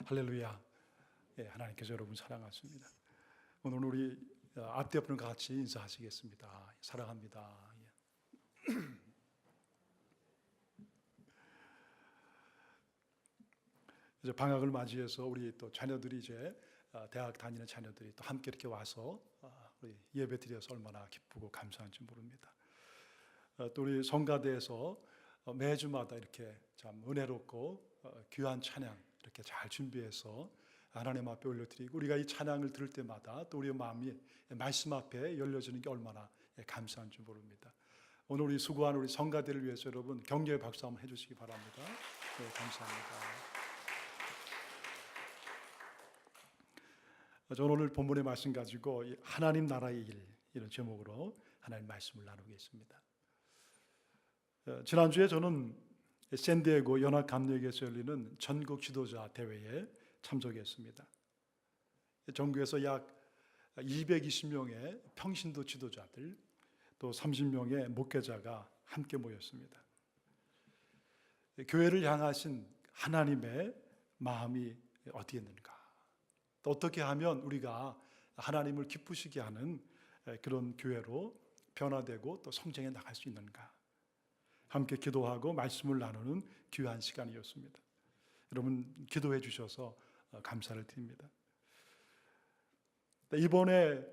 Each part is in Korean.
할렐루야. 예, 하나님께서 여러분 사랑하십니다. 오늘 우리 앞뒤 분과 같이 인사하시겠습니다. 사랑합니다. 예. 이제 방학을 맞이해서 우리 또 자녀들이 이제 대학 다니는 자녀들이 또 함께 이렇게 와서 우리 예배 드려서 얼마나 기쁘고 감사한지 모릅니다. 또 우리 성가대에서 매주마다 이렇게 참 은혜롭고 귀한 찬양 이렇게 잘 준비해서 하나님 앞에 올려드리고 우리가 이 찬양을 들을 때마다 또 우리의 마음이 말씀 앞에 열려지는 게 얼마나 감사한지 모릅니다. 오늘 우리 수고한 우리 성가대를 위해서 여러분 격려의 박수 한번 해주시기 바랍니다. 네, 감사합니다. 저는 오늘 본문의 말씀 가지고 하나님 나라의 일 이런 제목으로 하나님 말씀을 나누겠습니다. 지난주에 저는 샌디에고 연합감리교에서 열리는 전국 지도자 대회에 참석했습니다. 전국에서 약 220명의 평신도 지도자들 또 30명의 목회자가 함께 모였습니다. 교회를 향하신 하나님의 마음이 어디였는가? 또 어떻게 하면 우리가 하나님을 기쁘시게 하는 그런 교회로 변화되고 또 성장해 나갈 수 있는가? 함께 기도하고 말씀을 나누는 귀한 시간이었습니다. 여러분 기도해 주셔서 감사를 드립니다. 이번에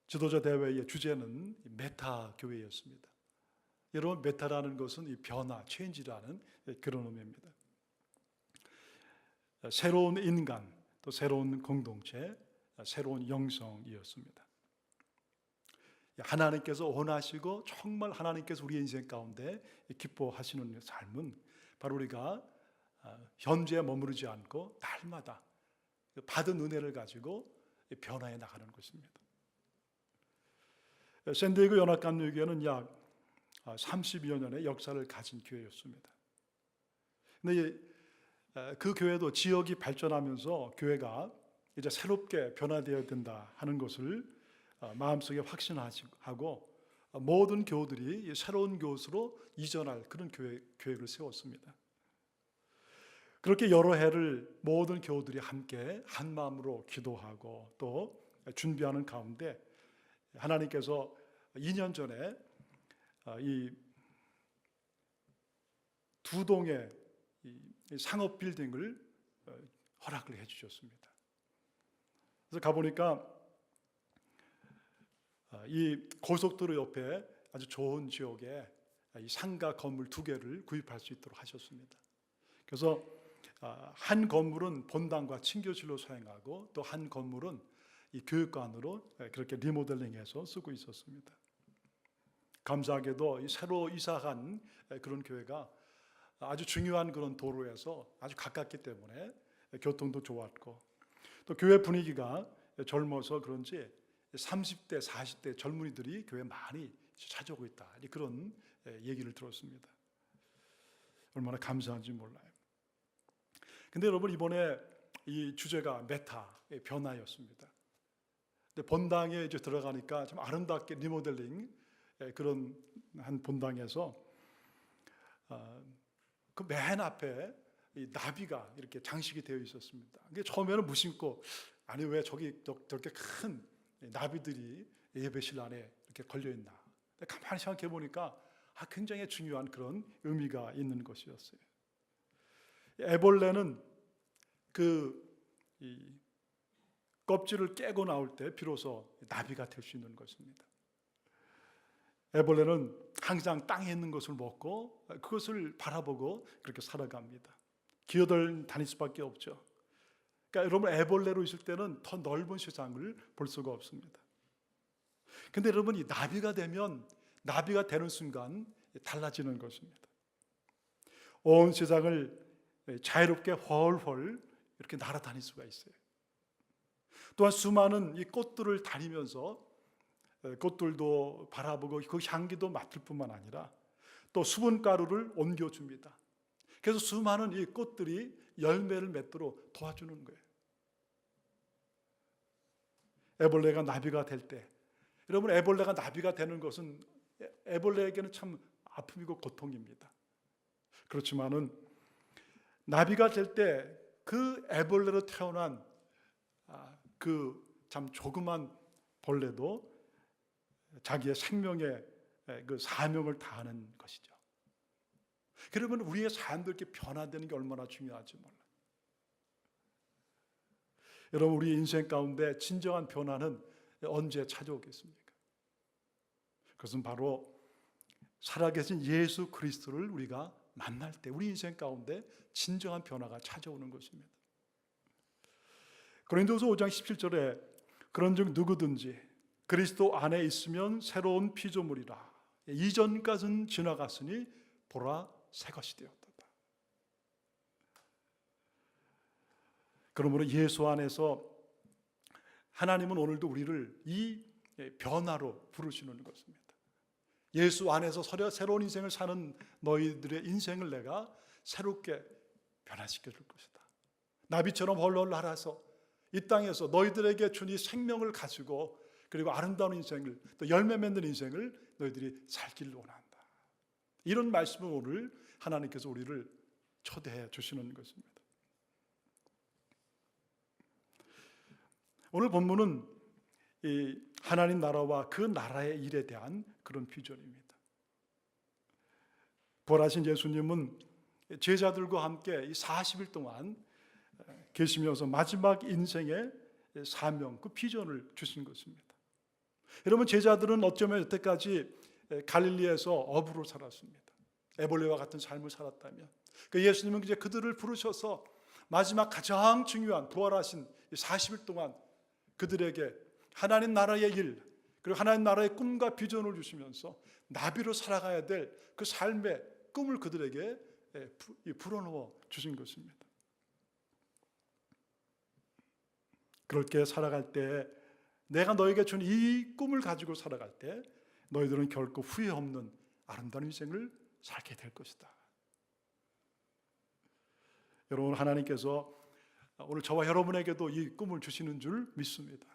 지도자 대회의 주제는 메타 교회였습니다. 여러분 메타라는 것은 이 변화, 체인지라는 그런 의미입니다. 새로운 인간, 또 새로운 공동체, 새로운 영성이었습니다. 하나님께서 원하시고 정말 하나님께서 우리 인생 가운데 기뻐하시는 삶은 바로 우리가 현재에 머무르지 않고 날마다 받은 은혜를 가지고 변화해 나가는 것입니다. 샌디에고 연합감리교회는 약 30여 년의 역사를 가진 교회였습니다. 그런데 그 교회도 지역이 발전하면서 교회가 이제 새롭게 변화되어야 된다 하는 것을 마음속에 확신하고 모든 교우들이 새로운 교수로 이전할 그런 계획을 세웠습니다. 그렇게 여러 해를 모든 교우들이 함께 한 마음으로 기도하고 또 준비하는 가운데 하나님께서 2년 전에 이 두 동의 상업 빌딩을 허락을 해 주셨습니다. 그래서 가보니까 이 고속도로 옆에 아주 좋은 지역에 이 상가 건물 2개를 구입할 수 있도록 하셨습니다. 그래서 한 건물은 본당과 친교실로 사용하고 또 한 건물은 이 교육관으로 그렇게 리모델링해서 쓰고 있었습니다. 감사하게도 새로 이사한 그런 교회가 아주 중요한 그런 도로에서 아주 가깝기 때문에 교통도 좋았고 또 교회 분위기가 젊어서 그런지 30대, 40대 젊은이들이 교회에 많이 찾아오고 있다. 그런 얘기를 들었습니다. 얼마나 감사한지 몰라요. 근데 여러분 이번에 이 주제가 메타의 변화였습니다. 근데 본당에 이제 들어가니까 좀 아름답게 리모델링 그런 한 본당에서 그 맨 앞에 이 나비가 이렇게 장식이 되어 있었습니다. 근데 처음에는 무심코 아니 왜 저렇게 큰 나비들이 예배실 안에 이렇게 걸려있나. 가만히 생각해 보니까 굉장히 중요한 그런 의미가 있는 것이었어요. 애벌레는 이 껍질을 깨고 나올 때 비로소 나비가 될 수 있는 것입니다. 애벌레는 항상 땅에 있는 것을 먹고 그것을 바라보고 그렇게 살아갑니다. 기어들 다닐 수밖에 없죠. 그러니까 여러분 애벌레로 있을 때는 더 넓은 세상을 볼 수가 없습니다. 근데 여러분 이 나비가 되는 순간 달라지는 것입니다. 온 세상을 자유롭게 헐헐 이렇게 날아다닐 수가 있어요. 또한 수많은 이 꽃들을 다니면서 꽃들도 바라보고 그 향기도 맡을 뿐만 아니라 또 수분가루를 옮겨줍니다. 그래서 수많은 이 꽃들이 열매를 맺도록 도와주는 거예요. 애벌레가 나비가 될 때, 여러분 애벌레가 나비가 되는 것은 애벌레에게는 참 아픔이고 고통입니다. 그렇지만은 나비가 될 때 그 애벌레로 태어난 그 참 조그만 벌레도 자기의 생명의 그 사명을 다하는 것이죠. 그러면 우리의 삶도 이렇게 변화되는 게 얼마나 중요한지 몰라요. 여러분, 우리 인생 가운데 진정한 변화는 언제 찾아오겠습니까? 그것은 바로 살아계신 예수 그리스도를 우리가 만날 때 우리 인생 가운데 진정한 변화가 찾아오는 것입니다. 고린도후서 5장 17절에 그런즉 누구든지 그리스도 안에 있으면 새로운 피조물이라 이전까지는 지나갔으니 보라 새 것이 되었다. 그러므로 예수 안에서 하나님은 오늘도 우리를 이 변화로 부르시는 것입니다. 예수 안에서 새로운 인생을 사는 너희들의 인생을 내가 새롭게 변화시켜 줄 것이다. 나비처럼 헐헐 날아서 이 땅에서 너희들에게 준 이 생명을 가지고 그리고 아름다운 인생을 또 열매 맺는 인생을 너희들이 살기를 원한다. 이런 말씀을 오늘 하나님께서 우리를 초대해 주시는 것입니다. 오늘 본문은 이 하나님 나라와 그 나라의 일에 대한 그런 비전입니다. 부활하신 예수님은 제자들과 함께 이 40일 동안 계시면서 마지막 인생의 사명, 그 비전을 주신 것입니다. 여러분, 제자들은 어쩌면 여태까지 갈릴리에서 어부로 살았습니다. 애벌레와 같은 삶을 살았다면 예수님은 이제 그들을 부르셔서 마지막 가장 중요한 부활하신 40일 동안 그들에게 하나님 나라의 일 그리고 하나님 나라의 꿈과 비전을 주시면서 나비로 살아가야 될 그 삶의 꿈을 그들에게 불어넣어 주신 것입니다. 그렇게 살아갈 때 내가 너에게 준 이 꿈을 가지고 살아갈 때 너희들은 결코 후회 없는 아름다운 인생을 살게 될 것이다. 여러분, 하나님께서 오늘 저와 여러분에게도 이 꿈을 주시는 줄 믿습니다.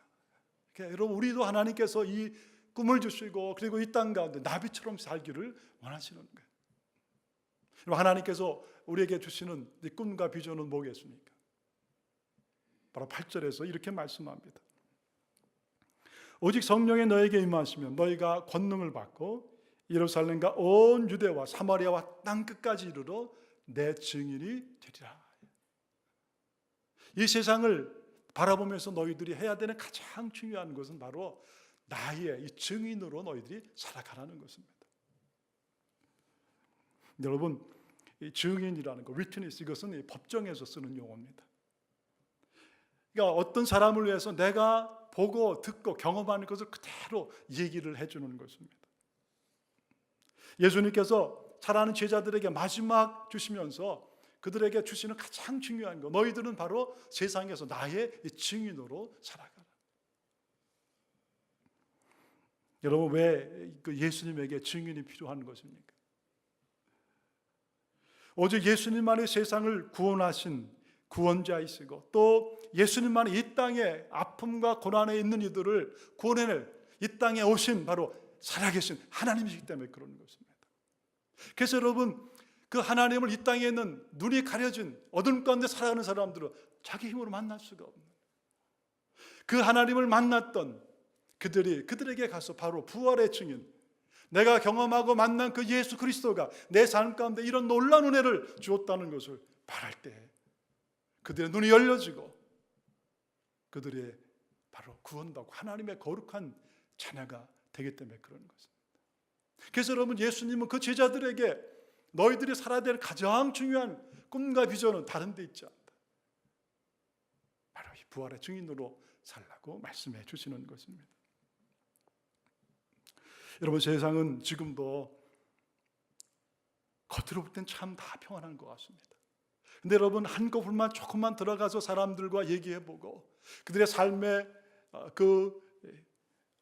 여러분, 우리도 하나님께서 이 꿈을 주시고 그리고 이 땅 가운데 나비처럼 살기를 원하시는 거예요. 여러분, 하나님께서 우리에게 주시는 이 꿈과 비전은 뭐겠습니까? 바로 8절에서 이렇게 말씀합니다. 오직 성령이 너에게 임하시면 너희가 권능을 받고 예루살렘과 온 유대와 사마리아와 땅 끝까지 이르러 내 증인이 되리라. 이 세상을 바라보면서 너희들이 해야 되는 가장 중요한 것은 바로 나의 이 증인으로 너희들이 살아가라는 것입니다. 여러분, 이 증인이라는 거, witness, 이것은 이 법정에서 쓰는 용어입니다. 그러니까 어떤 사람을 위해서 내가 보고 듣고 경험하는 것을 그대로 얘기를 해주는 것입니다. 예수님께서 사랑하는 제자들에게 마지막 주시면서 그들에게 주시는 가장 중요한 것, 너희들은 바로 세상에서 나의 증인으로 살아가라. 여러분, 왜 예수님에게 증인이 필요한 것입니까? 오직 예수님만이 세상을 구원하신 구원자이시고 또 예수님만이 이 땅에 아픔과 고난에 있는 이들을 구원해낼 이 땅에 오신 바로 살아계신 하나님이시기 때문에 그런 것입니다. 그래서 여러분, 그 하나님을 이 땅에 있는 눈이 가려진 어둠 가운데 살아가는 사람들은 자기 힘으로 만날 수가 없는, 그 하나님을 만났던 그들에게 가서 바로 부활의 증인, 내가 경험하고 만난 그 예수 그리스도가 내 삶 가운데 이런 놀라운 은혜를 주었다는 것을 말할 때 그들의 눈이 열려지고 그들의 바로 구원받고 하나님의 거룩한 자녀가 되기 때문에 그런 것입니다. 그래서 여러분, 예수님은 그 제자들에게 너희들이 살아야 될 가장 중요한 꿈과 비전은 다른 데 있지 않다. 바로 이 부활의 증인으로 살라고 말씀해 주시는 것입니다. 여러분, 세상은 지금도 겉으로 볼 땐 참 다 평안한 것 같습니다. 근데 여러분, 한꺼풀만 조금만 들어가서 사람들과 얘기해보고 그들의 삶의 그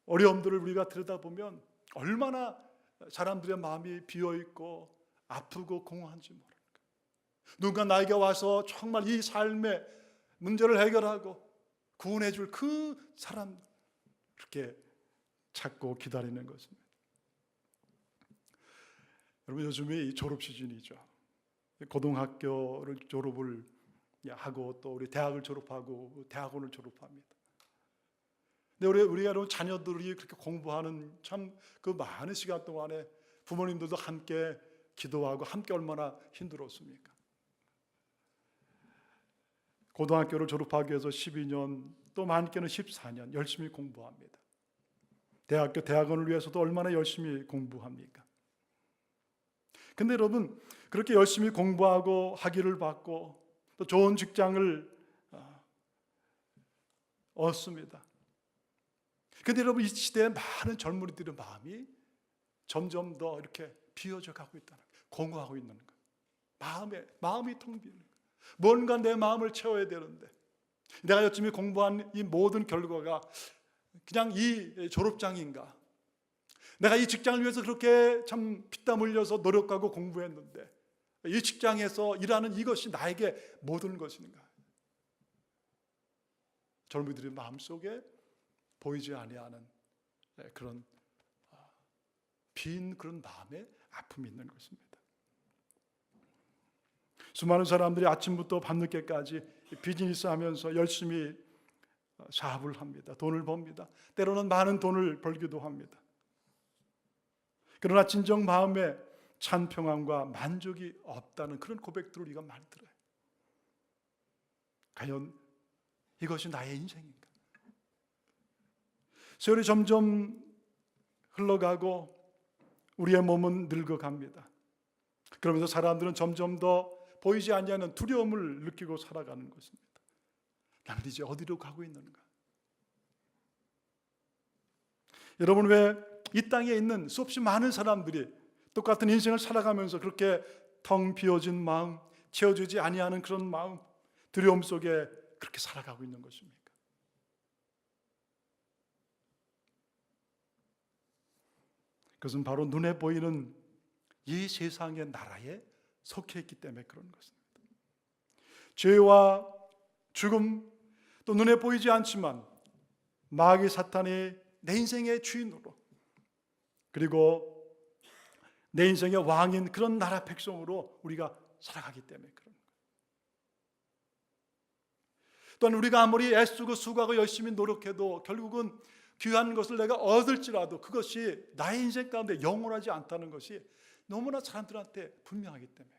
어려움들을 우리가 들여다보면 얼마나 사람들의 마음이 비어있고 아프고 공허한지 모르는 거예요. 누군가 나에게 와서 정말 이 삶의 문제를 해결하고 구원해 줄 그 사람 그렇게 찾고 기다리는 것입니다. 여러분, 요즘이 졸업 시즌이죠. 고등학교를 졸업을 하고 또 우리 대학을 졸업하고 대학원을 졸업합니다. 근데 우리가 이런 자녀들이 그렇게 공부하는 참 그 많은 시간 동안에 부모님들도 함께 기도하고 함께 얼마나 힘들었습니까? 고등학교를 졸업하기 위해서 12년, 또 많게는 14년 열심히 공부합니다. 대학원을 위해서도 얼마나 열심히 공부합니까? 근데 여러분, 그렇게 열심히 공부하고 학위를 받고 또 좋은 직장을 얻습니다. 근데 여러분, 이 시대에 많은 젊은이들의 마음이 점점 더 이렇게 비어져 가고 있다는 거예요. 공허하고 있는 거예요. 마음이 텅 비는 거예요. 뭔가 내 마음을 채워야 되는데, 내가 열심히 공부한 이 모든 결과가 그냥 이 졸업장인가? 내가 이 직장을 위해서 그렇게 참 피땀 흘려서 노력하고 공부했는데 이 직장에서 일하는 이것이 나에게 모든 것인가? 젊은이들의 마음속에 보이지 아니하는 그런 빈 그런 마음에 아픔이 있는 것입니다. 수많은 사람들이 아침부터 밤늦게까지 비즈니스 하면서 열심히 사업을 합니다. 돈을 법니다. 때로는 많은 돈을 벌기도 합니다. 그러나 진정 마음에 찬 평안과 만족이 없다는 그런 고백들을 우리가 많이 들어요. 과연 이것이 나의 인생인가? 세월이 점점 흘러가고 우리의 몸은 늙어갑니다. 그러면서 사람들은 점점 더 보이지 않는 두려움을 느끼고 살아가는 것입니다. 나는 이제 어디로 가고 있는가? 여러분, 왜 이 땅에 있는 수없이 많은 사람들이 똑같은 인생을 살아가면서 그렇게 텅 비어진 마음, 채워지지 아니하는 그런 마음, 두려움 속에 그렇게 살아가고 있는 것입니까? 그것은 바로 눈에 보이는 이 세상의 나라에 속해 있기 때문에 그런 것입니다. 죄와 죽음, 또 눈에 보이지 않지만 마귀 사탄이 내 인생의 주인으로, 그리고 내 인생의 왕인 그런 나라 백성으로 우리가 살아가기 때문에 그런 거예요. 또한 우리가 아무리 애쓰고 수고하고 열심히 노력해도 결국은 귀한 것을 내가 얻을지라도 그것이 나의 인생 가운데 영원하지 않다는 것이 너무나 사람들한테 분명하기 때문에,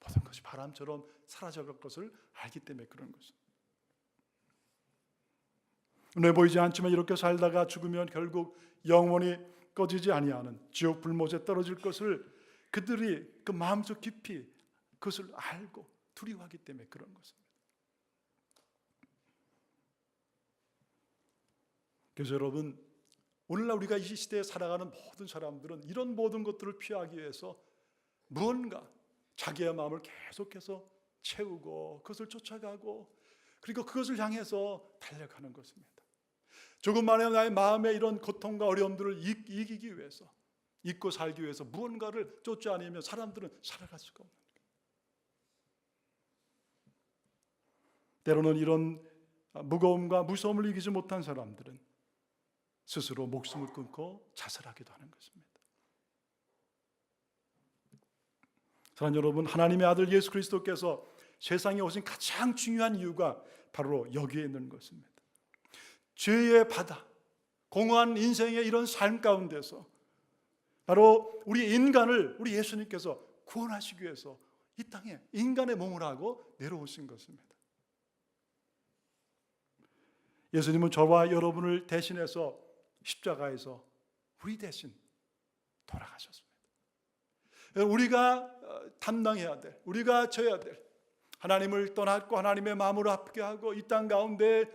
모든 것이 바람처럼 사라져갈 것을 알기 때문에 그런 것입니다. 눈에 보이지 않지만 이렇게 살다가 죽으면 결국 영원히 꺼지지 아니하는 지옥 불못에 떨어질 것을 그들이 그 마음속 깊이 그것을 알고 두려워하기 때문에 그런 것입니다. 그래서 여러분, 오늘날 우리가 이 시대에 살아가는 모든 사람들은 이런 모든 것들을 피하기 위해서 무언가 자기의 마음을 계속해서 채우고 그것을 쫓아가고 그리고 그것을 향해서 달려가는 것입니다. 조금만의 나의 마음의 이런 고통과 어려움들을 이기기 위해서, 잊고 살기 위해서 무언가를 쫓아내면 사람들은 살아갈 수가 없는 거예요. 때로는 이런 무거움과 무서움을 이기지 못한 사람들은 스스로 목숨을 끊고 자살하기도 하는 것입니다. 사랑하는 여러분, 하나님의 아들 예수 그리스도께서 세상에 오신 가장 중요한 이유가 바로 여기에 있는 것입니다. 죄의 바다, 공허한 인생의 이런 삶 가운데서 바로 우리 인간을 우리 예수님께서 구원하시기 위해서 이 땅에 인간의 몸을 하고 내려오신 것입니다. 예수님은 저와 여러분을 대신해서 십자가에서 우리 대신 돌아가셨습니다. 우리가 담당해야 될, 우리가 져야 될, 하나님을 떠났고 하나님의 마음으로 아프게 하고 이 땅 가운데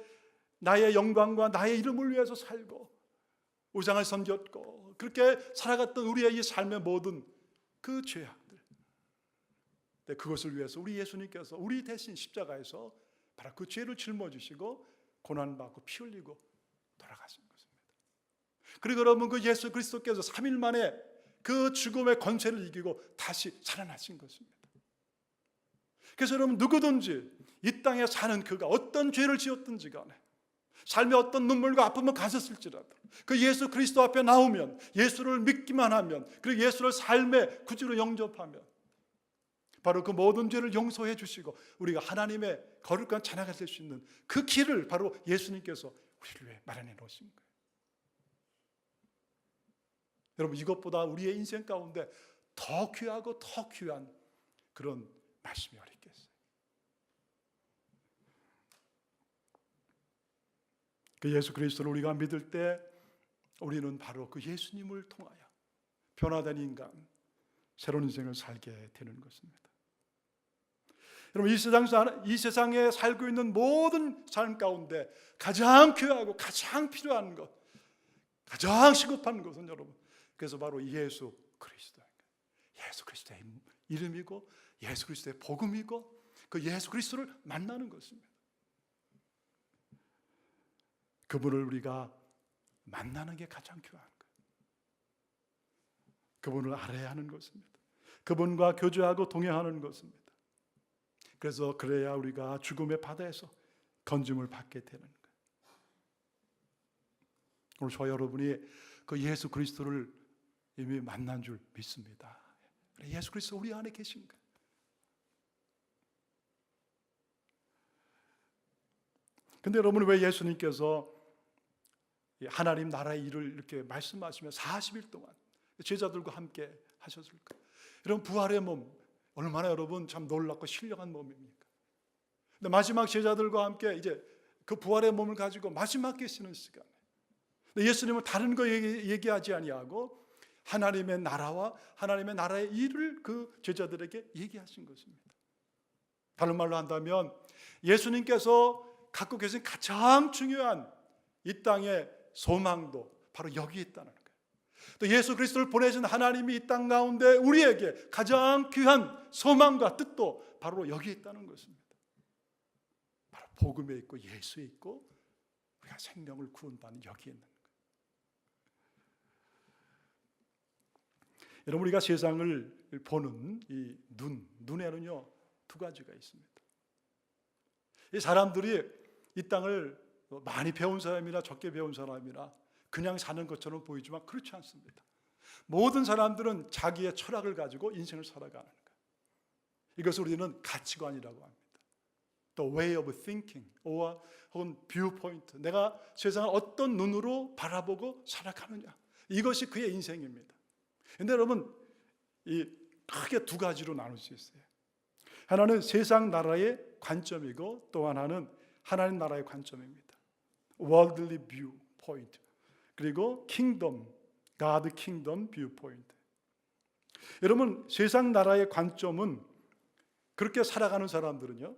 나의 영광과 나의 이름을 위해서 살고 우상을 섬겼고 그렇게 살아갔던 우리의 이 삶의 모든 그 죄악들, 그것을 위해서 우리 예수님께서 우리 대신 십자가에서 바로 그 죄를 짊어지시고 고난받고 피 흘리고 돌아가신 것입니다. 그리고 여러분, 그 예수 그리스도께서 3일 만에 그 죽음의 권세를 이기고 다시 살아나신 것입니다. 그래서 여러분, 누구든지 이 땅에 사는 그가 어떤 죄를 지었든지 간에, 삶에 어떤 눈물과 아픔을 가졌을지라도 그 예수 그리스도 앞에 나오면, 예수를 믿기만 하면, 그리고 예수를 삶의 구주로 영접하면 바로 그 모든 죄를 용서해 주시고 우리가 하나님의 거룩한 자녀가 될 수 있는 그 길을 바로 예수님께서 우리를 위해 마련해 놓으신 거예요. 여러분, 이것보다 우리의 인생 가운데 더 귀하고 더 귀한 그런 말씀이 어디 있겠어요? 그 예수 그리스도를 우리가 믿을 때 우리는 바로 그 예수님을 통하여 변화된 인간, 새로운 인생을 살게 되는 것입니다. 여러분, 이 세상에 살고 있는 모든 삶 가운데 가장 귀하고 가장 필요한 것, 가장 시급한 것은 여러분, 그래서 바로 예수 그리스도입니다. 예수 그리스도의 이름이고 예수 그리스도의 복음이고 그 예수 그리스도를 만나는 것입니다. 그분을 우리가 만나는 게 가장 귀한 거예요. 그분을 알아야 하는 것입니다. 그분과 교제하고 동행하는 것입니다. 그래서 그래야 우리가 죽음의 바다에서 건짐을 받게 되는 거예요. 오늘 저와 여러분이 그 예수 그리스도를 이미 만난 줄 믿습니다. 예수 그리스도 우리 안에 계신 거예요. 근데 여러분, 왜 예수님께서 하나님 나라의 일을 이렇게 말씀하시며 40일 동안 제자들과 함께 하셨을까? 여러분, 부활의 몸 얼마나 여러분 참 놀랍고 신령한 몸입니까? 근데 마지막 제자들과 함께 이제 그 부활의 몸을 가지고 마지막 계시는 시간에 예수님은 다른 거 얘기하지 아니하고 하나님의 나라와 하나님의 나라의 일을 그 제자들에게 얘기하신 것입니다. 다른 말로 한다면 예수님께서 갖고 계신 가장 중요한 이 땅의 소망도 바로 여기 있다는 거예요. 또 예수 그리스도를 보내신 하나님이 이 땅 가운데 우리에게 가장 귀한 소망과 뜻도 바로 여기 있다는 것입니다. 바로 복음에 있고 예수에 있고 우리가 생명을 구원받는 여기에 있는 거예요. 여러분, 우리가 세상을 보는 이 눈에는요 두 가지가 있습니다. 이 사람들이 이 땅을 많이 배운 사람이나 적게 배운 사람이나 그냥 사는 것처럼 보이지만 그렇지 않습니다. 모든 사람들은 자기의 철학을 가지고 인생을 살아가는 거예요. 이것을 우리는 가치관이라고 합니다. The way of thinking 혹은 viewpoint, 내가 세상을 어떤 눈으로 바라보고 살아가느냐, 이것이 그의 인생입니다. 그런데 여러분, 이 크게 두 가지로 나눌 수 있어요. 하나는 세상 나라의 관점이고 또 하나는 하나님 나라의 관점입니다. Worldly viewpoint, 그리고 kingdom, God kingdom viewpoint. 여러분, 세상 나라의 관점은 그렇게 살아가는 사람들은요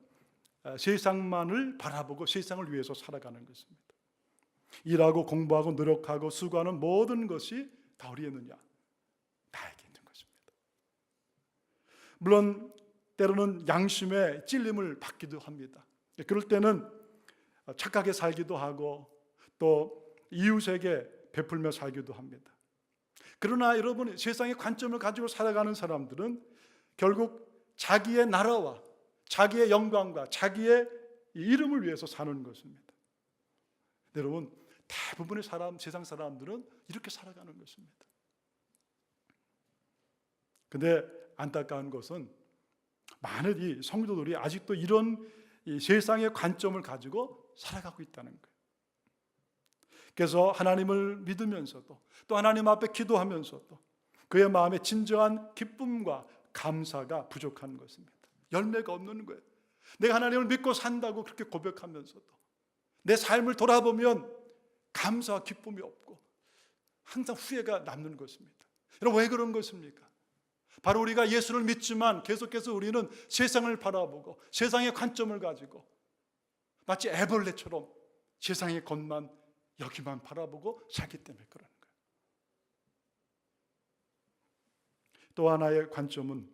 세상만을 바라보고 세상을 위해서 살아가는 것입니다. 일하고 공부하고 노력하고 수고하는 모든 것이 다 어디에 있느냐? 나에게 있는 것입니다. 물론 때로는 양심에 찔림을 받기도 합니다. 그럴 때는 착하게 살기도 하고 또 이웃에게 베풀며 살기도 합니다. 그러나 여러분, 세상의 관점을 가지고 살아가는 사람들은 결국 자기의 나라와 자기의 영광과 자기의 이름을 위해서 사는 것입니다. 여러분, 대부분의 세상 사람들은 이렇게 살아가는 것입니다. 근데 안타까운 것은 많은 이 성도들이 아직도 이런 이 세상의 관점을 가지고 살아가고 있다는 거예요. 그래서 하나님을 믿으면서도 또 하나님 앞에 기도하면서도 그의 마음에 진정한 기쁨과 감사가 부족한 것입니다. 열매가 없는 거예요. 내가 하나님을 믿고 산다고 그렇게 고백하면서도 내 삶을 돌아보면 감사와 기쁨이 없고 항상 후회가 남는 것입니다. 여러분, 왜 그런 것입니까? 바로 우리가 예수를 믿지만 계속해서 우리는 세상을 바라보고 세상의 관점을 가지고 마치 애벌레처럼 세상의 것만 여기만 바라보고 살기 때문에 그러는 거예요. 또 하나의 관점은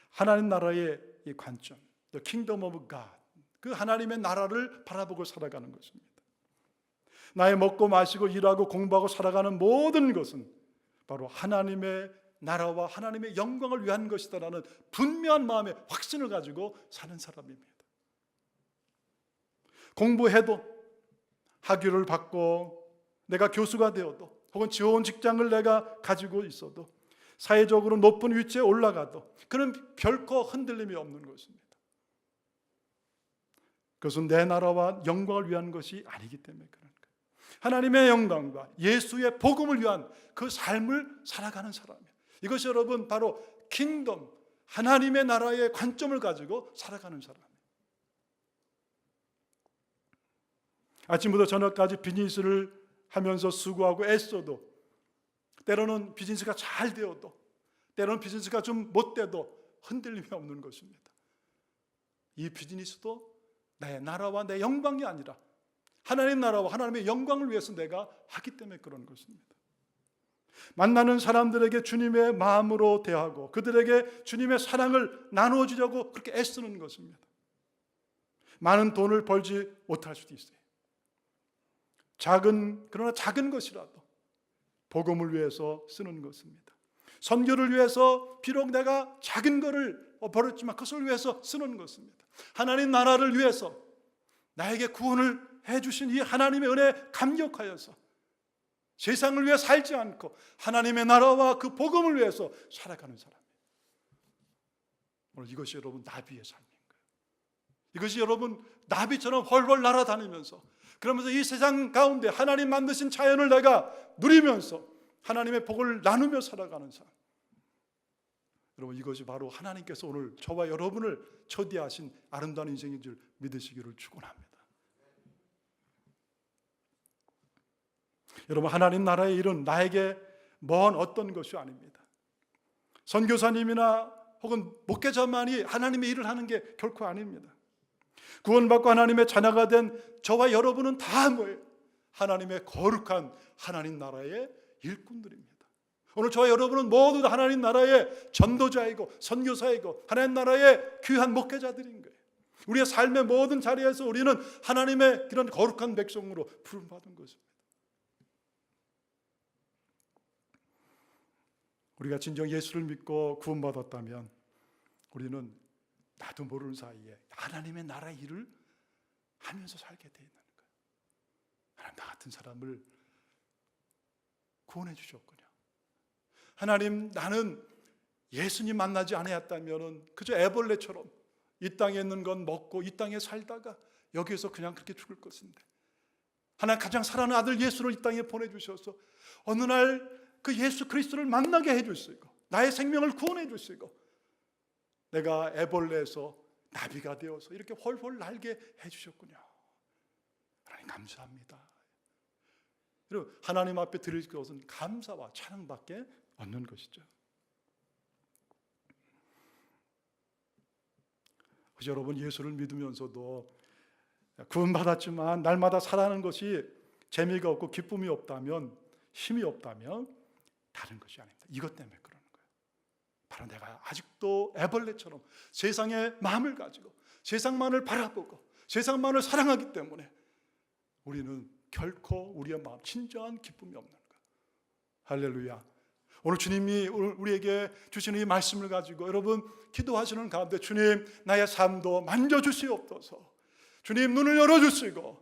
하나님 나라의 이 관점, The Kingdom of God, 그 하나님의 나라를 바라보고 살아가는 것입니다. 나의 먹고 마시고 일하고 공부하고 살아가는 모든 것은 바로 하나님의 나라와 하나님의 영광을 위한 것이다라는 분명한 마음의 확신을 가지고 사는 사람입니다. 공부해도 학위를 받고 내가 교수가 되어도 혹은 좋은 직장을 내가 가지고 있어도 사회적으로 높은 위치에 올라가도 그는 결코 흔들림이 없는 것입니다. 그것은 내 나라와 영광을 위한 것이 아니기 때문에 그런 거예요. 하나님의 영광과 예수의 복음을 위한 그 삶을 살아가는 사람이에요. 이것이 여러분 바로 킹덤, 하나님의 나라의 관점을 가지고 살아가는 사람이에요. 아침부터 저녁까지 비즈니스를 하면서 수고하고 애써도, 때로는 비즈니스가 잘 되어도, 때로는 비즈니스가 좀 못 돼도 흔들림이 없는 것입니다. 이 비즈니스도 내 나라와 내 영광이 아니라 하나님 나라와 하나님의 영광을 위해서 내가 하기 때문에 그런 것입니다. 만나는 사람들에게 주님의 마음으로 대하고 그들에게 주님의 사랑을 나누어 주려고 그렇게 애쓰는 것입니다. 많은 돈을 벌지 못할 수도 있어요. 그러나 작은 것이라도 복음을 위해서 쓰는 것입니다. 선교를 위해서 비록 내가 작은 것을 벌었지만 그것을 위해서 쓰는 것입니다. 하나님 나라를 위해서 나에게 구원을 해주신 이 하나님의 은혜에 감격하여서 세상을 위해 살지 않고 하나님의 나라와 그 복음을 위해서 살아가는 사람이에요. 오늘 이것이 여러분 나비의 삶인 거예요. 이것이 여러분 나비처럼 훨훨 날아다니면서, 그러면서 이 세상 가운데 하나님 만드신 자연을 내가 누리면서 하나님의 복을 나누며 살아가는 삶. 여러분 이것이 바로 하나님께서 오늘 저와 여러분을 초대하신 아름다운 인생인 줄 믿으시기를 축원합니다. 여러분 하나님 나라의 일은 나에게 먼 어떤 것이 아닙니다. 선교사님이나 혹은 목회자만이 하나님의 일을 하는 게 결코 아닙니다. 구원받고 하나님의 자녀가 된 저와 여러분은 다 뭐예요? 하나님의 거룩한 하나님 나라의 일꾼들입니다. 오늘 저와 여러분은 모두 다 하나님 나라의 전도자이고 선교사이고 하나님 나라의 귀한 목회자들인 거예요. 우리의 삶의 모든 자리에서 우리는 하나님의 그런 거룩한 백성으로 부름받은 것입니다. 우리가 진정 예수를 믿고 구원받았다면 우리는 나도 모르는 사이에 하나님의 나라의 일을 하면서 살게 되어 있는 거예요. 하나님 나 같은 사람을 구원해 주셨군요. 하나님 나는 예수님 만나지 않았다면 그저 애벌레처럼 이 땅에 있는 건 먹고 이 땅에 살다가 여기에서 그냥 그렇게 죽을 것인데, 하나님 가장 사랑하는 아들 예수를 이 땅에 보내주셔서 어느 날 그 예수 그리스도를 만나게 해주시고 나의 생명을 구원해 주시고 내가 애벌레에서 나비가 되어서 이렇게 훨훨 날게 해주셨군요. 하나님 감사합니다. 그리고 하나님 앞에 드릴 것은 감사와 찬양밖에 없는 것이죠. 그래서 여러분 예수를 믿으면서도 구원받았지만 날마다 살아가는 것이 재미가 없고 기쁨이 없다면, 힘이 없다면 다른 것이 아닙니다. 이것 때문에 그러는 거예요. 바로 내가 아직도 애벌레처럼 세상의 마음을 가지고 세상만을 바라보고 세상만을 사랑하기 때문에 우리는 결코 우리의 마음 진정한 기쁨이 없는 거예요. 할렐루야. 오늘 주님이 우리에게 주시는 이 말씀을 가지고 여러분 기도하시는 가운데 주님 나의 삶도 만져주시옵소서. 주님 눈을 열어주시고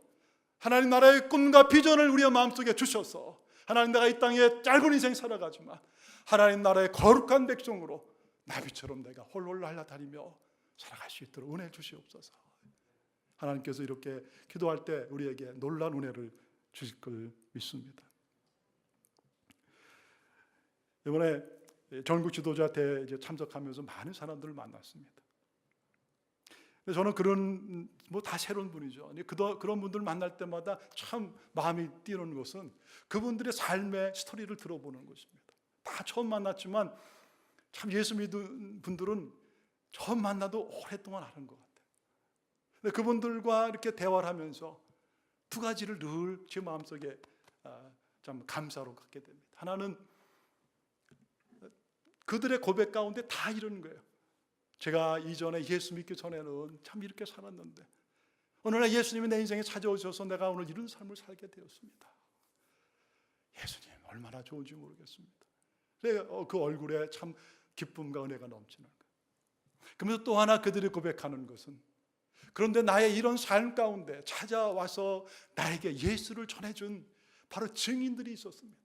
하나님 나라의 꿈과 비전을 우리의 마음속에 주셔서 하나님 내가 이 땅에 짧은 인생 살아가지만 하나님 나라의 거룩한 백성으로 나비처럼 내가 홀홀 날아다니며 살아갈 수 있도록 은혜 주시옵소서. 하나님께서 이렇게 기도할 때 우리에게 놀라운 은혜를 주실 걸 믿습니다. 이번에 전국 지도자 대회에 참석하면서 많은 사람들을 만났습니다. 저는 그런 다 새로운 분이죠. 그런 분들 만날 때마다 참 마음이 뛰는 것은 그분들의 삶의 스토리를 들어보는 것입니다. 다 처음 만났지만 참 예수 믿은 분들은 처음 만나도 오랫동안 아는 것 같아요. 근데 그분들과 이렇게 대화를 하면서 두 가지를 늘 제 마음속에 참 감사로 갖게 됩니다. 하나는 그들의 고백 가운데 다 이런 거예요. 제가 이전에 예수 믿기 전에는 참 이렇게 살았는데 어느 날 예수님이 내 인생에 찾아오셔서 내가 오늘 이런 삶을 살게 되었습니다. 예수님 얼마나 좋은지 모르겠습니다. 그 얼굴에 참 기쁨과 은혜가 넘치는 거예요. 그러면서 또 하나 그들이 고백하는 것은 그런데 나의 이런 삶 가운데 찾아와서 나에게 예수를 전해준 바로 증인들이 있었습니다.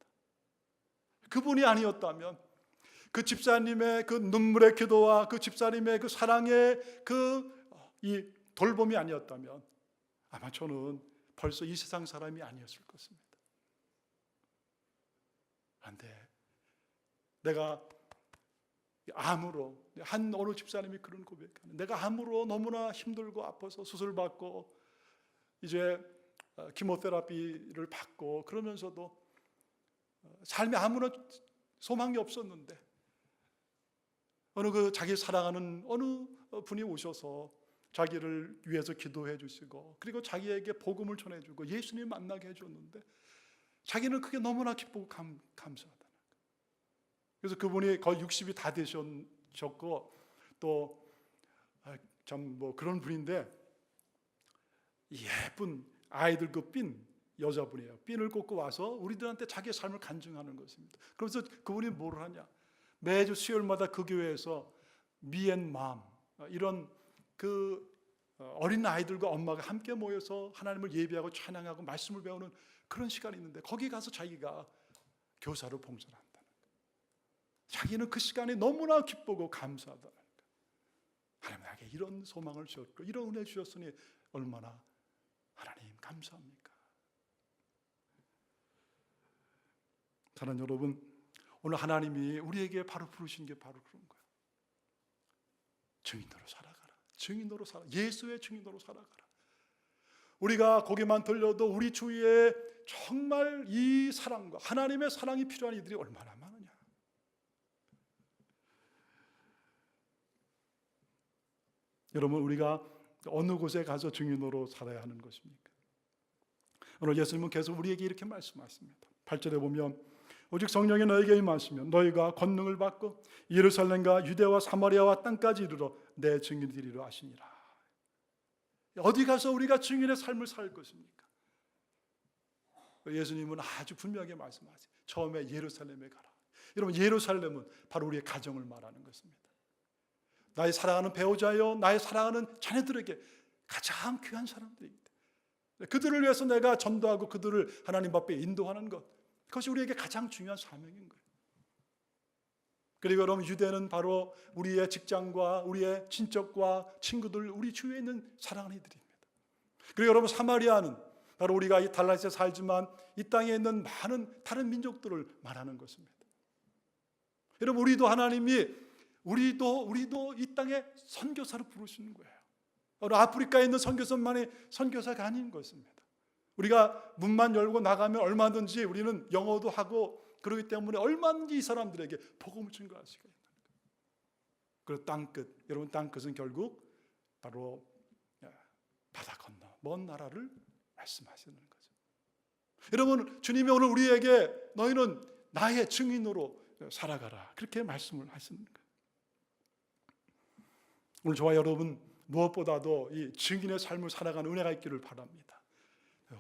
그분이 아니었다면, 그 집사님의 그 눈물의 기도와 그 집사님의 그 사랑의 이 돌봄이 아니었다면 아마 저는 벌써 이 세상 사람이 아니었을 것입니다. 그런데 내가 암으로, 어느 집사님이 그런 고백하는, 내가 암으로 너무나 힘들고 아파서 수술받고 이제 키모테라피를 받고 그러면서도 삶에 아무런 소망이 없었는데 어느 자기 사랑하는 어느 분이 오셔서 자기를 위해서 기도해 주시고 그리고 자기에게 복음을 전해주고 예수님 만나게 해줬는데 자기는 그게 너무나 기쁘고 감사하다. 그래서 그분이 거의 60이 다 되셨고 또 참 뭐 그런 분인데 예쁜 아이들 그 핀 여자분이에요. 핀을 꽂고 와서 우리들한테 자기의 삶을 간증하는 것입니다. 그래서 그분이 뭘 하냐? 매주 수요일마다 그 교회에서 미앤맘 이런 그 어린 아이들과 엄마가 함께 모여서 하나님을 예배하고 찬양하고 말씀을 배우는 그런 시간이 있는데 거기 가서 자기가 교사로 봉사를 한다는 거예요. 자기는 그 시간이 너무나 기쁘고 감사하다는 거예요. 하나님 나에게 이런 소망을 주셨고 이런 은혜 주셨으니 얼마나 하나님 감사합니까? 사랑하는 여러분, 오늘 하나님이 우리에게 바로 부르신 게 바로 그런 거예요. 증인으로 살아가라. 증인으로 살아. 예수의 증인으로 살아가라. 우리가 고개만 돌려도 우리 주위에 정말 이 사랑과 하나님의 사랑이 필요한 이들이 얼마나 많으냐. 여러분, 우리가 어느 곳에 가서 증인으로 살아야 하는 것입니까? 오늘 예수님은 계속 우리에게 이렇게 말씀하십니다. 8절에 보면 오직 성령이 너에게 임하시면 너희가 권능을 받고 예루살렘과 유대와 사마리아와 땅까지 이르러 내 증인들이라 하시니라. 어디 가서 우리가 증인의 삶을 살 것입니까? 예수님은 아주 분명하게 말씀하세요. 처음에 예루살렘에 가라. 여러분, 예루살렘은 바로 우리의 가정을 말하는 것입니다. 나의 사랑하는 배우자여, 나의 사랑하는 자녀들에게 가장 귀한 사람들입니다. 그들을 위해서 내가 전도하고 그들을 하나님 앞에 인도하는 것, 그것이 우리에게 가장 중요한 사명인 거예요. 그리고 여러분, 유대는 바로 우리의 직장과 우리의 친척과 친구들, 우리 주위에 있는 사랑하는 이들입니다. 그리고 여러분, 사마리아는 바로 우리가 이 달라스에 살지만 이 땅에 있는 많은 다른 민족들을 말하는 것입니다. 여러분, 우리도 하나님이 우리도 이 땅에 선교사로 부르시는 거예요. 아프리카에 있는 선교사만이 선교사가 아닌 것입니다. 우리가 문만 열고 나가면 얼마든지 우리는 영어도 하고 그렇기 때문에 얼마든지 이 사람들에게 복음을 증거할 수가 있는 거예요. 그리고 땅끝, 여러분, 땅끝은 결국 바로 바다 건너 먼 나라를 말씀하시는 거죠. 여러분, 주님이 오늘 우리에게 너희는 나의 증인으로 살아가라, 그렇게 말씀을 하시는 거예요. 오늘 저와 여러분 무엇보다도 이 증인의 삶을 살아가는 은혜가 있기를 바랍니다.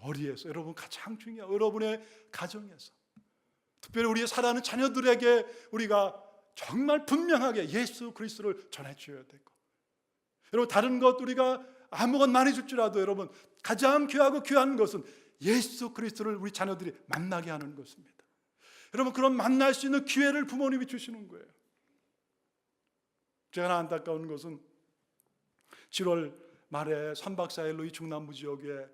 어디에서? 여러분 가장 중요한 여러분의 가정에서, 특별히 우리의 사랑하는 자녀들에게 우리가 정말 분명하게 예수 그리스도를 전해줘야 되고, 여러분 다른 것 우리가 아무건 많이 줄지라도 여러분 가장 귀하고 귀한 것은 예수 그리스도를 우리 자녀들이 만나게 하는 것입니다. 여러분, 그런 만날 수 있는 기회를 부모님이 주시는 거예요. 제가 안타까운 것은 7월 말에 3박 4일로 이 중남부 지역에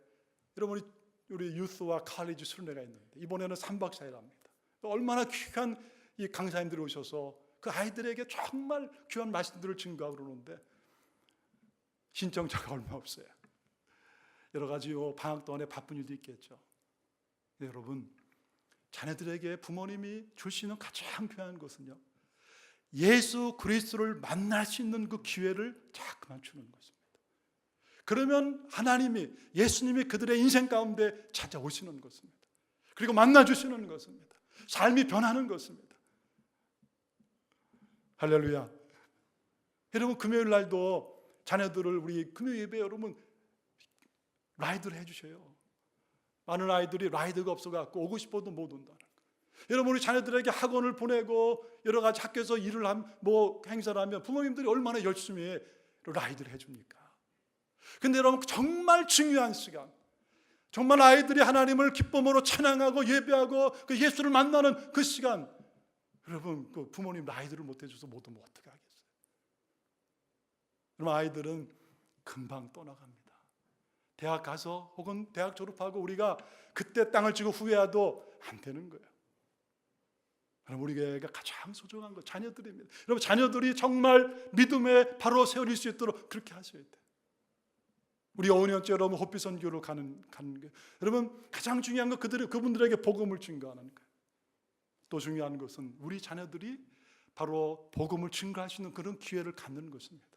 여러분 우리 유스와 칼리지 순례가 있는데 이번에는 3박 4일 합니다. 얼마나 귀한 이 강사님들이 오셔서 그 아이들에게 정말 귀한 말씀들을 증거하고 그러는데 신청자가 얼마 없어요. 여러 가지 방학 동안에 바쁜 일도 있겠죠. 여러분, 자녀들에게 부모님이 줄 수 있는 가장 귀한 것은요, 예수 그리스도를 만날 수 있는 그 기회를 자꾸만 주는 것입니다. 그러면 하나님이, 예수님이 그들의 인생 가운데 찾아오시는 것입니다. 그리고 만나주시는 것입니다. 삶이 변하는 것입니다. 할렐루야. 여러분, 금요일 날도 자녀들을 우리 금요 예배 여러분 라이드를 해주셔요. 많은 아이들이 라이드가 없어갖고 오고 싶어도 못 온다는 거예요. 여러분, 우리 자녀들에게 학원을 보내고 여러 가지 학교에서 일을 행사를 하면 부모님들이 얼마나 열심히 라이드를 해줍니까? 근데 여러분, 정말 중요한 시간, 정말 아이들이 하나님을 기쁨으로 찬양하고 예배하고 그 예수를 만나는 그 시간, 여러분, 그 부모님 라이드를 못 해줘서 못 오면 어떻게 하겠어요? 그럼 아이들은 금방 떠나갑니다. 대학 가서 혹은 대학 졸업하고 우리가 그때 땅을 치고 후회해도 안 되는 거예요. 그럼 우리가 가장 소중한 거 자녀들입니다. 여러분, 자녀들이 정말 믿음에 바로 세워질 수 있도록 그렇게 하셔야 돼요. 우리 5년째 여러분 호피 선교로 가는 게 여러분 가장 중요한 건 그분들에게 복음을 증거하는 거예요. 또 중요한 것은 우리 자녀들이 바로 복음을 증거할 수 있는 그런 기회를 갖는 것입니다.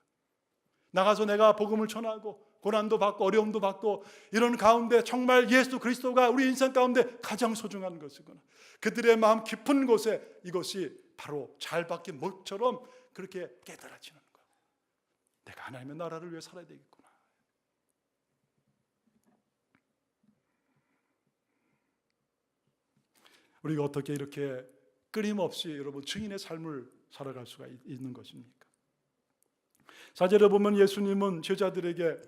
나가서 내가 복음을 전하고 고난도 받고 어려움도 받고 이런 가운데 정말 예수 그리스도가 우리 인생 가운데 가장 소중한 것이구나. 그들의 마음 깊은 곳에 이것이 바로 잘 박힌 못처럼 그렇게 깨달아지는 거예요. 내가 하나님의 나라를 위해 살아야 되겠구나. 우리가 어떻게 이렇게 끊임없이 여러분 증인의 삶을 살아갈 수가 있는 것입니까? 사절에 보면 예수님은 제자들에게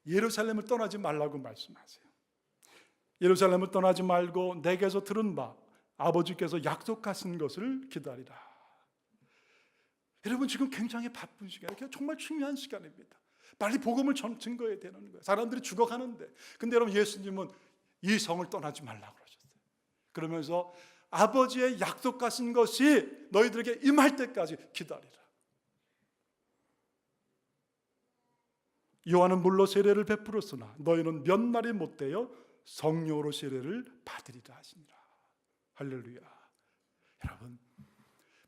예루살렘을 떠나지 말라고 말씀하세요. 예루살렘을 떠나지 말고 내게서 들은 바 아버지께서 약속하신 것을 기다리라. 여러분 지금 굉장히 바쁜 시간이에요. 정말 중요한 시간입니다. 빨리 복음을 증거해야 되는 거예요. 사람들이 죽어가는데. 근데 여러분 예수님은 이 성을 떠나지 말라고 그러셨어요. 그러면서 아버지의 약속하신 것이 너희들에게 임할 때까지 기다리라. 요한은 물로 세례를 베풀었으나 너희는 몇 날이 못되어 성령으로 세례를 받으리라 하시니라. 할렐루야. 여러분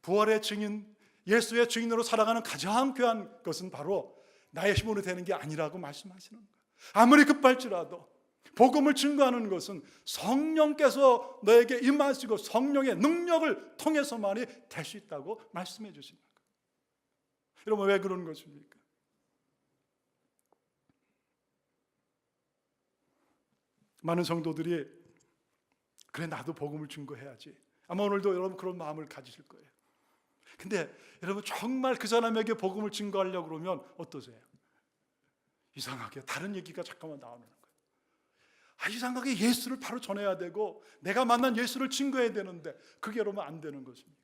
부활의 증인, 예수의 증인으로 살아가는 가장 귀한 것은 바로 나의 힘으로 되는 게 아니라고 말씀하시는 거예요. 아무리 급할지라도 복음을 증거하는 것은 성령께서 너에게 임하시고 성령의 능력을 통해서만이 될 수 있다고 말씀해 주시는 거예요. 여러분 왜 그런 것입니까? 많은 성도들이 그래 나도 복음을 증거해야지. 아마 오늘도 여러분 그런 마음을 가지실 거예요. 근데 여러분 정말 그 사람에게 복음을 증거하려고 그러면 어떠세요? 이상하게 다른 얘기가 잠깐만 나오는 거예요. 이상하게 예수를 바로 전해야 되고 내가 만난 예수를 증거해야 되는데 그게 여러분 안 되는 것입니까?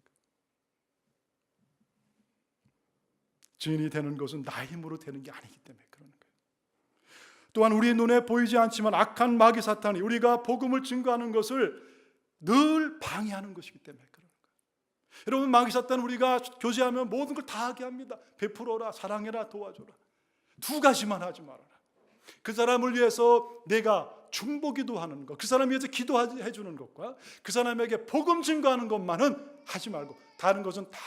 증인이 되는 것은 나의 힘으로 되는 게 아니기 때문에 그러는 거예요. 또한 우리 눈에 보이지 않지만 악한 마귀 사탄이 우리가 복음을 증거하는 것을 늘 방해하는 것이기 때문에 그러는 거예요. 여러분 마귀 사탄은 우리가 교제하면 모든 걸 다 하게 합니다. 베풀어라, 사랑해라, 도와줘라. 두 가지만 하지 말아라. 그 사람을 위해서 내가 중보기도 하는 것, 그 사람을 위해서 기도해 주는 것과 그 사람에게 복음 증거하는 것만은 하지 말고 다른 것은 다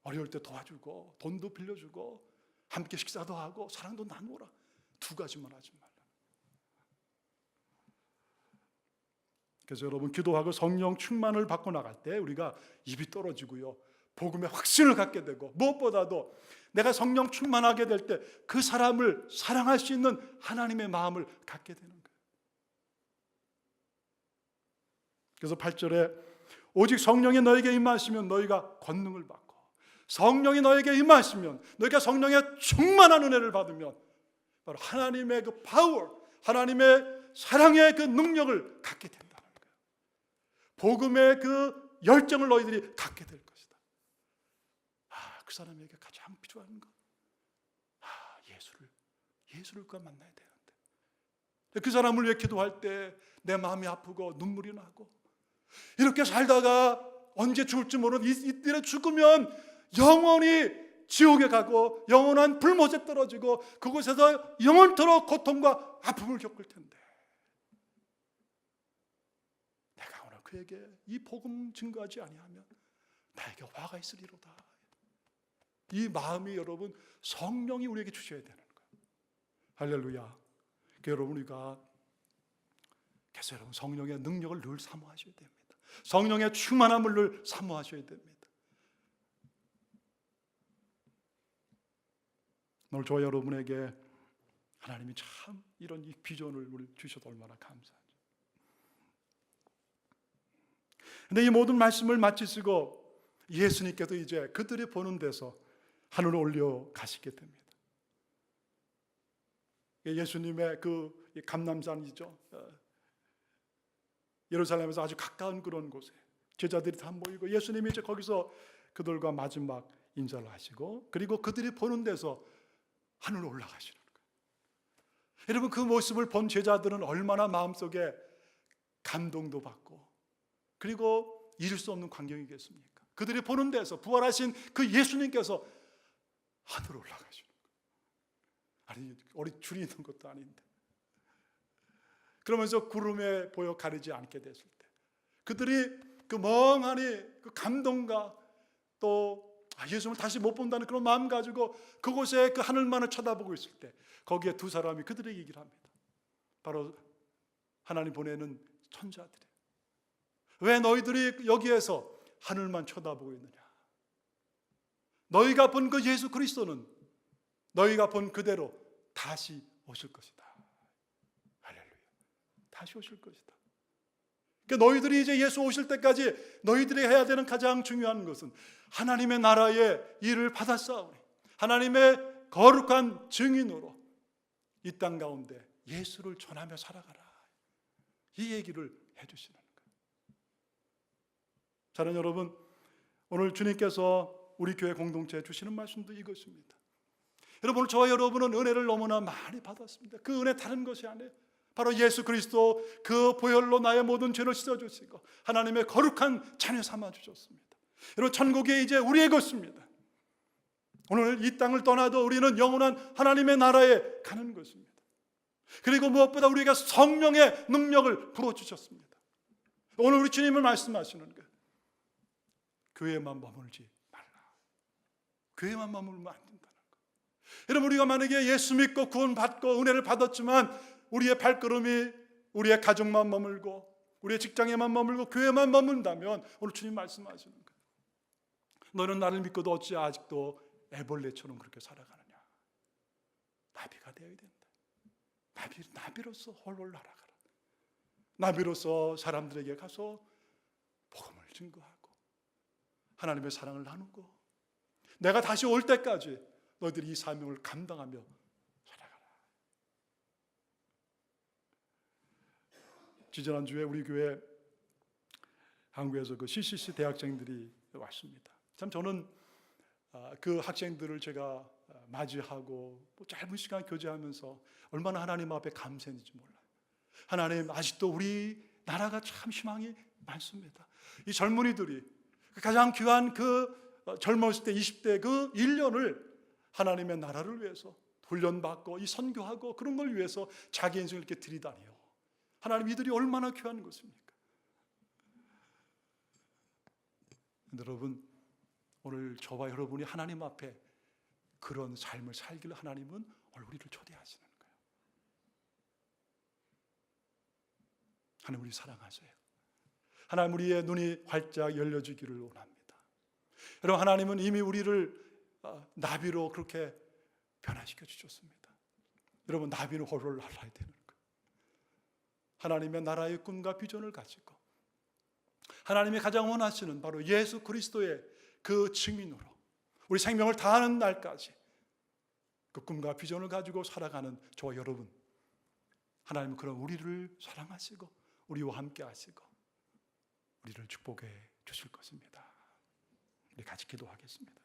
어려울 때 도와주고 돈도 빌려주고 함께 식사도 하고 사랑도 나누라. 두 가지만 하지 말라. 그래서 여러분 기도하고 성령 충만을 받고 나갈 때 우리가 입이 떨어지고요, 복음의 확신을 갖게 되고 무엇보다도 내가 성령 충만하게 될 때 그 사람을 사랑할 수 있는 하나님의 마음을 갖게 되는 거예요. 그래서 8절에 오직 성령이 너에게 임하시면 너희가 권능을 받고, 성령이 너에게 임하시면 너희가 성령의 충만한 은혜를 받으면 바로 하나님의 그 파워, 하나님의 사랑의 그 능력을 갖게 된다는 거예요. 복음의 그 열정을 너희들이 갖게 될 것이다. 그 사람에게 가장 필요한 것, 예수를 만나야 되는데 그 사람을 위해 기도할 때 내 마음이 아프고 눈물이 나고 이렇게 살다가 언제 죽을지 모르는 이들에 죽으면 영원히 지옥에 가고 영원한 불못에 떨어지고 그곳에서 영원토록 고통과 아픔을 겪을 텐데 내가 오늘 그에게 이 복음 증거하지 아니하면 나에게 화가 있으리로다. 이 마음이 여러분 성령이 우리에게 주셔야 되는 거예요. 할렐루야. 여러분 우리가 그래서 여러분 성령의 능력을 늘 사모하셔야 됩니다. 성령의 충만함을 늘 사모하셔야 됩니다. 오늘 저와 여러분에게 하나님이 참 이런 이 비전을 주셔서 얼마나 감사하죠. 근데 이 모든 말씀을 마치시고 예수님께서 이제 그들이 보는 데서 하늘로 올려가시게 됩니다. 예수님의 그 감람산이죠. 예루살렘에서 아주 가까운 그런 곳에 제자들이 다 모이고 예수님이 이제 거기서 그들과 마지막 인사를 하시고 그리고 그들이 보는 데서 하늘로 올라가시는 거예요. 여러분, 그 모습을 본 제자들은 얼마나 마음속에 감동도 받고 그리고 잊을 수 없는 광경이겠습니까? 그들이 보는 데서 부활하신 그 예수님께서 하늘로 올라가시는 거예요. 아니, 어디 줄이 있는 것도 아닌데. 그러면서 구름에 보여 가리지 않게 됐을 때 그들이 그 멍하니 그 감동과 또 예수님을 다시 못 본다는 그런 마음 가지고 그곳에 그 하늘만을 쳐다보고 있을 때 거기에 두 사람이 그들에게 얘기를 합니다. 바로 하나님 보내는 천사들이, 왜 너희들이 여기에서 하늘만 쳐다보고 있느냐? 너희가 본 그 예수 그리스도는 너희가 본 그대로 다시 오실 것이다. 할렐루야. 다시 오실 것이다. 그러니까 너희들이 이제 예수 오실 때까지 너희들이 해야 되는 가장 중요한 것은 하나님의 나라의 일을 받았사오니 하나님의 거룩한 증인으로 이 땅 가운데 예수를 전하며 살아가라. 이 얘기를 해주시는 거예요. 사랑하는 여러분, 오늘 주님께서 우리 교회 공동체에 주시는 말씀도 이것입니다. 여러분, 저와 여러분은 은혜를 너무나 많이 받았습니다. 그 은혜 다른 것이 아니에요. 바로 예수 그리스도 그 보혈로 나의 모든 죄를 씻어주시고 하나님의 거룩한 자녀 삼아주셨습니다. 여러분, 천국이 이제 우리의 것입니다. 오늘 이 땅을 떠나도 우리는 영원한 하나님의 나라에 가는 것입니다. 그리고 무엇보다 우리에게 성령의 능력을 불어주셨습니다. 오늘 우리 주님을 말씀하시는 거예요. 교회만 머물지 말라. 교회만 머물면 안 된다는 거예요. 여러분, 우리가 만약에 예수 믿고 구원받고 은혜를 받았지만 우리의 발걸음이 우리의 가정만 머물고 우리의 직장에만 머물고 교회만 머문다면 오늘 주님 말씀하시는 거예요. 너는 나를 믿고도 어찌 아직도 애벌레처럼 그렇게 살아가느냐. 나비가 되어야 된다. 나비로서 홀홀 날아가라. 나비로서 사람들에게 가서 복음을 증거하고 하나님의 사랑을 나누고 내가 다시 올 때까지 너희들이 이 사명을 감당하며 살아가라. 지지난주에 우리 교회 한국에서 그 CCC 대학생들이 왔습니다. 참 저는 그 학생들을 제가 맞이하고 짧은 시간 교제하면서 얼마나 하나님 앞에 감사했는지 몰라요. 하나님, 아직도 우리 나라가 참 희망이 많습니다. 이 젊은이들이 가장 귀한 그 젊었을 때 20대 그 1년을 하나님의 나라를 위해서 훈련받고 이 선교하고 그런 걸 위해서 자기 인생을 이렇게 들이다니요. 하나님, 이들이 얼마나 귀한 것입니까? 여러분, 오늘 저와 여러분이 하나님 앞에 그런 삶을 살기를 하나님은 오늘 우리를 초대하시는 거예요. 하나님, 우리 사랑하세요. 하나님, 우리의 눈이 활짝 열려지기를 원합니다. 여러분, 하나님은 이미 우리를 나비로 그렇게 변화시켜 주셨습니다. 여러분, 나비는 홀홀 날아야 되는 거예요. 하나님의 나라의 꿈과 비전을 가지고 하나님이 가장 원하시는 바로 예수 그리스도의 그 증인으로 우리 생명을 다하는 날까지 그 꿈과 비전을 가지고 살아가는 저와 여러분, 하나님은 그런 우리를 사랑하시고 우리와 함께 하시고 우리를 축복해 주실 것입니다. 우리 같이 기도하겠습니다.